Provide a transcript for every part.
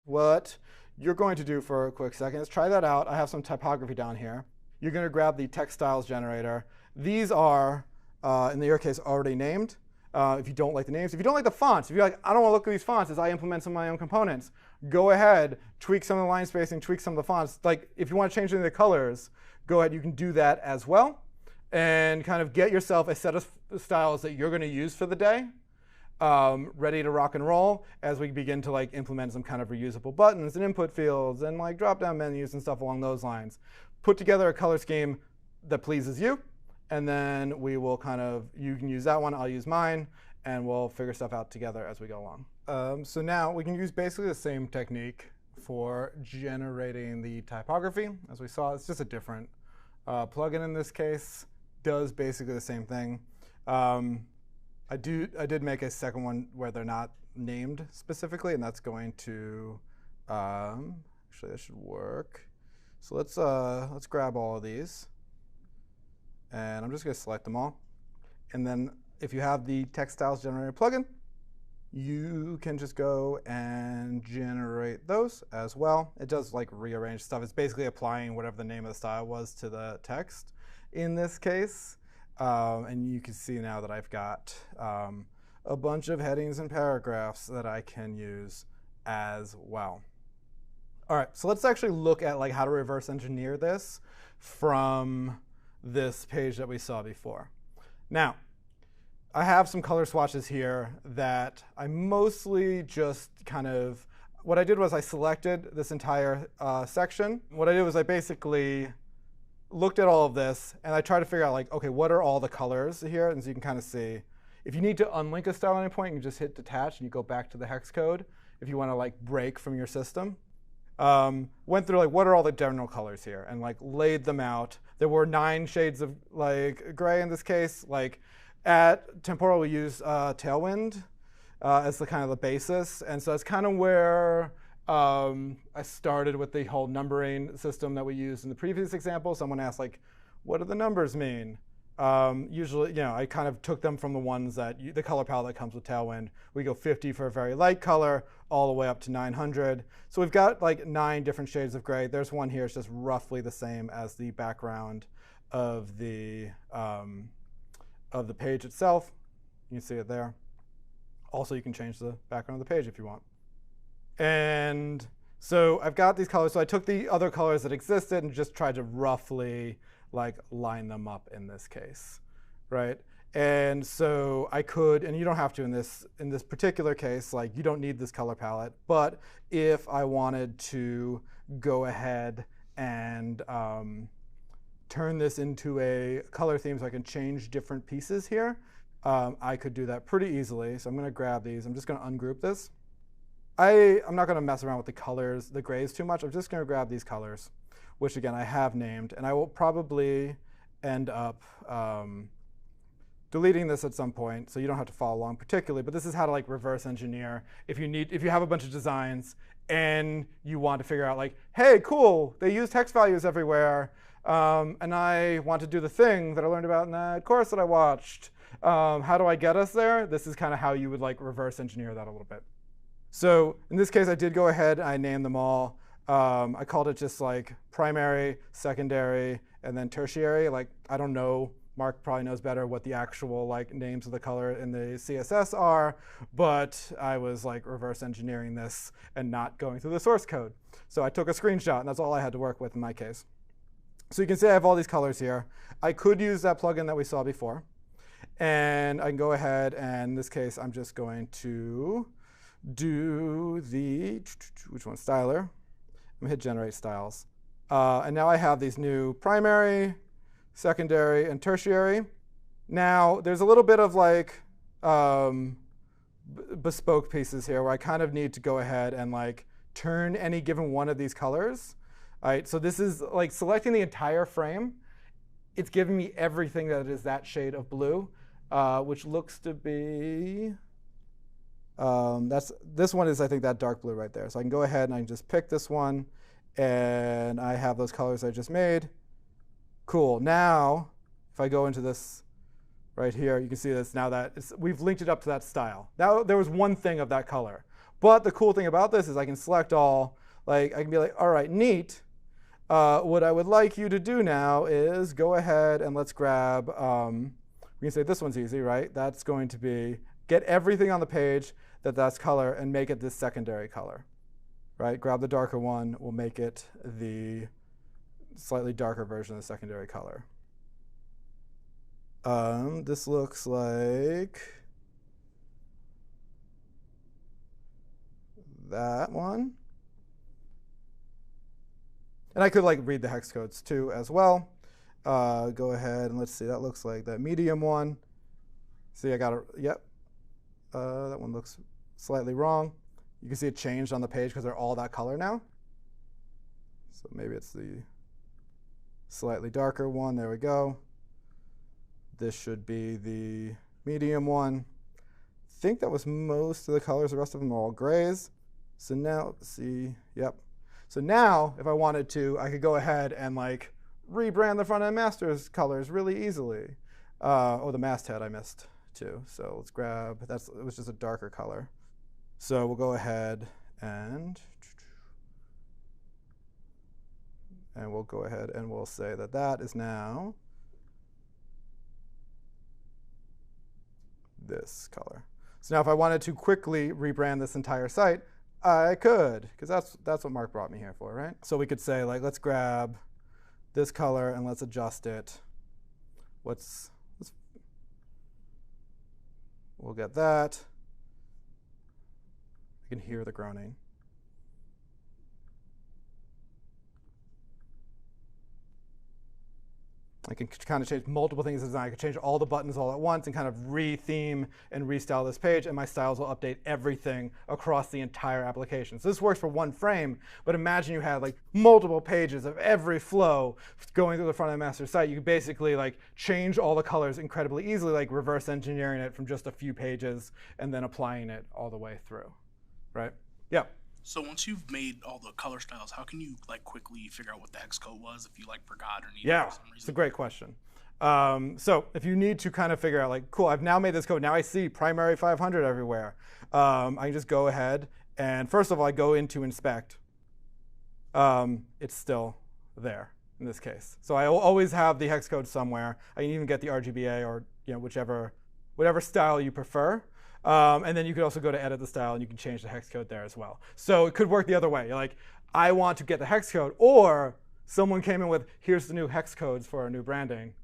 what you're going to do for a quick second is try that out. I have some typography down here. You're going to grab the text styles generator. These are, in your case, already named. If you don't like the names, if you don't like the fonts, if you're like, I don't want to look at these fonts as I implement some of my own components, go ahead, tweak some of the line spacing, tweak some of the fonts. Like, if you want to change any of the colors, go ahead, you can do that as well. And kind of get yourself a set of styles that you're going to use for the day, ready to rock and roll as we begin to like implement some kind of reusable buttons and input fields and like drop-down menus and stuff along those lines. Put together a color scheme that pleases you, and then we will kind of, you can use that one, I'll use mine, and we'll figure stuff out together as we go along. So now we can use basically the same technique for generating the typography. As we saw, it's just a different plugin in this case. Does basically the same thing. I did make a second one where they're not named specifically, and that's going to actually that should work. So let's grab all of these, and I'm just going to select them all. And then if you have the text styles generator plugin, you can just go and generate those as well. It does like rearrange stuff. It's basically applying whatever the name of the style was to the text in this case. And you can see now that I've got a bunch of headings and paragraphs that I can use as well. All right, so let's actually look at like how to reverse engineer this from this page that we saw before. Now, I have some color swatches here that I mostly just kind of, what I did was I selected this entire section. What I did was I basically looked at all of this, and I tried to figure out, like, OK, what are all the colors here? And so you can kind of see. If you need to unlink a style at any point, you just hit detach, and you go back to the hex code if you want to like break from your system. Went through, like, what are all the general colors here? And like laid them out. There were 9 shades of like gray in this case. Like at Temporal, we use Tailwind as the kind of the basis. And so that's kind of where I started with the whole numbering system that we used in the previous example. Someone asked, like, what do the numbers mean? Usually, you know, I kind of took them from the ones that, the color palette that comes with Tailwind. We go 50 for a very light color, all the way up to 900. So we've got like 9 different shades of gray. There's one here, it's just roughly the same as the background of the page itself. You can see it there. Also, you can change the background of the page if you want. And so I've got these colors. So I took the other colors that existed and just tried to roughly like line them up in this case, right? And so I could, and you don't have to in this particular case, like you don't need this color palette. But if I wanted to go ahead and turn this into a color theme so I can change different pieces here, I could do that pretty easily. So I'm going to grab these. I'm just going to ungroup this. I'm not going to mess around with the colors, the grays too much. I'm just going to grab these colors, which again I have named, and I will probably end up deleting this at some point, so you don't have to follow along particularly. But this is how to like reverse engineer if you have a bunch of designs and you want to figure out like, hey, cool, they use text values everywhere, and I want to do the thing that I learned about in that course that I watched. How do I get us there? This is kind of how you would like reverse engineer that a little bit. So in this case, I did go ahead, I named them all. I called it just like primary, secondary, and then tertiary. Like, I don't know, Mark probably knows better what the actual like names of the color in the CSS are, but I was like reverse engineering this and not going through the source code. So I took a screenshot, and that's all I had to work with in my case. So you can see I have all these colors here. I could use that plugin that we saw before, and I can go ahead, and in this case, I'm just going to do the, which one, styler. I'm going to hit generate styles. And now I have these new primary, secondary, and tertiary. Now, there's a little bit of like bespoke pieces here where I kind of need to go ahead and like turn any given one of these colors. All right, so this is like selecting the entire frame. It's giving me everything that is that shade of blue, which looks to be, this one is, I think, that dark blue right there. So I can go ahead and I can just pick this one, and I have those colors I just made. Cool. Now, if I go into this right here, you can see this now that we've linked it up to that style. Now there was one thing of that color. But the cool thing about this is I can select all, like I can be like, all right, neat. What I would like you to do now is go ahead and let's grab, we can say this one's easy, right? That's going to be get everything on the page that's color and make it this secondary color, right? Grab the darker one, we'll make it the slightly darker version of the secondary color. This looks like that one. And I could like read the hex codes too as well. Go ahead and let's see, that looks like that medium one. See, I got it, yep. That one looks slightly wrong. You can see it changed on the page because they're all that color now. So maybe it's the slightly darker one, there we go. This should be the medium one. I think that was most of the colors, the rest of them are all grays. So now, let's see, yep. So now, if I wanted to, I could go ahead and like rebrand the front end masters colors really easily. Oh, the masthead I missed too. So let's grab, it was just a darker color. So we'll go ahead and we'll go ahead and we'll say that that is now this color. So now if I wanted to quickly rebrand this entire site, I could, because that's what Mark brought me here for, right? So we could say, like, let's grab this color and let's adjust it. We'll get that. You can hear the groaning. I can kind of change multiple things in design. I can change all the buttons all at once and kind of re-theme and restyle this page, and my styles will update everything across the entire application. So this works for one frame, but imagine you had like multiple pages of every flow going through the front-end master site. You could basically like change all the colors incredibly easily, like reverse engineering it from just a few pages and then applying it all the way through, right? Yeah. So once you've made all the color styles, how can you like quickly figure out what the hex code was if you like forgot or needed it for some reason? It's a great question. So if you need to kind of figure out like, cool, I've now made this code. Now I see primary 500 everywhere. I can just go ahead and first of all, I go into inspect. It's still there in this case. So I always have the hex code somewhere. I can even get the RGBA or whatever style you prefer. And then you could also go to edit the style and you can change the hex code there as well. So it could work the other way. You're like, I want to get the hex code, or someone came in with, here's the new hex codes for our new branding,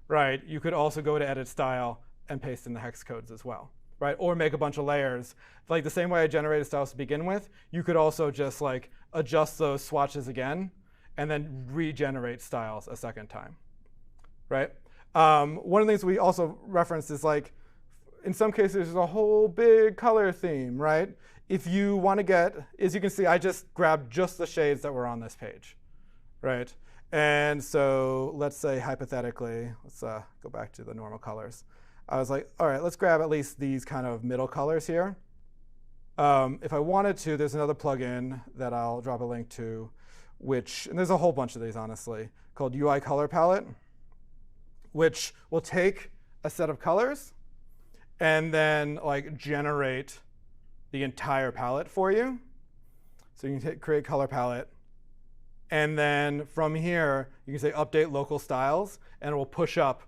right? You could also go to edit style and paste in the hex codes as well, right? Or make a bunch of layers. Like the same way I generated styles to begin with, you could also just like adjust those swatches again and then regenerate styles a second time, right? One of the things we also referenced is like, in some cases, there's a whole big color theme, right? If you want to get, as you can see, I just grabbed just the shades that were on this page, right? And so let's say hypothetically, let's go back to the normal colors. I was like, all right, let's grab at least these kind of middle colors here. If I wanted to, there's another plugin that I'll drop a link to, and there's a whole bunch of these, honestly, called UI Color Palette, which will take a set of colors and then like generate the entire palette for you. So you can create color palette. And then from here, you can say update local styles, and it will push up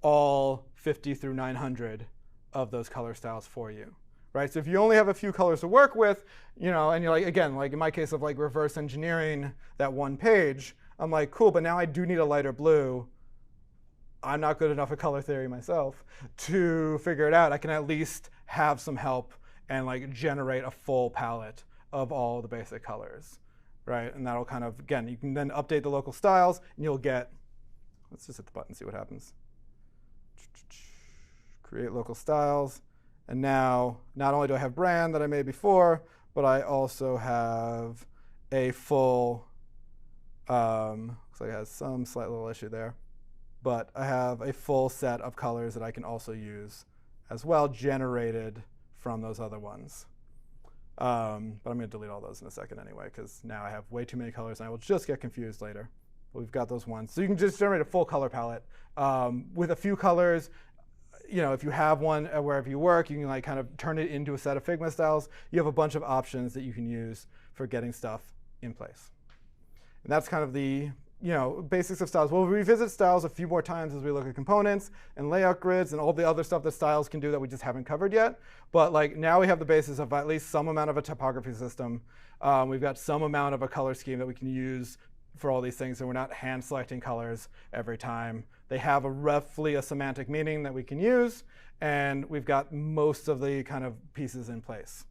all 50 through 900 of those color styles for you, right? So if you only have a few colors to work with, and you're like, again, like in my case of like reverse engineering that one page, I'm like, cool, but now I do need a lighter blue. I'm not good enough at color theory myself to figure it out. I can at least have some help and like generate a full palette of all the basic colors, right? And that'll kind of, again, you can then update the local styles and you'll get, let's just hit the button and see what happens. Create local styles. And now, not only do I have brand that I made before, but I also have a full, looks like it has some slight little issue there. But I have a full set of colors that I can also use as well, generated from those other ones. But I'm going to delete all those in a second anyway, because now I have way too many colors, and I will just get confused later. But we've got those ones. So you can just generate a full color palette with a few colors. if you have one wherever you work, you can like kind of turn it into a set of Figma styles. You have a bunch of options that you can use for getting stuff in place. And that's kind of the basics of styles. We'll revisit styles a few more times as we look at components and layout grids and all the other stuff that styles can do that we just haven't covered yet. But like now we have the basis of at least some amount of a typography system. We've got some amount of a color scheme that we can use for all these things, and we're not hand selecting colors every time. They have roughly a semantic meaning that we can use, and we've got most of the kind of pieces in place.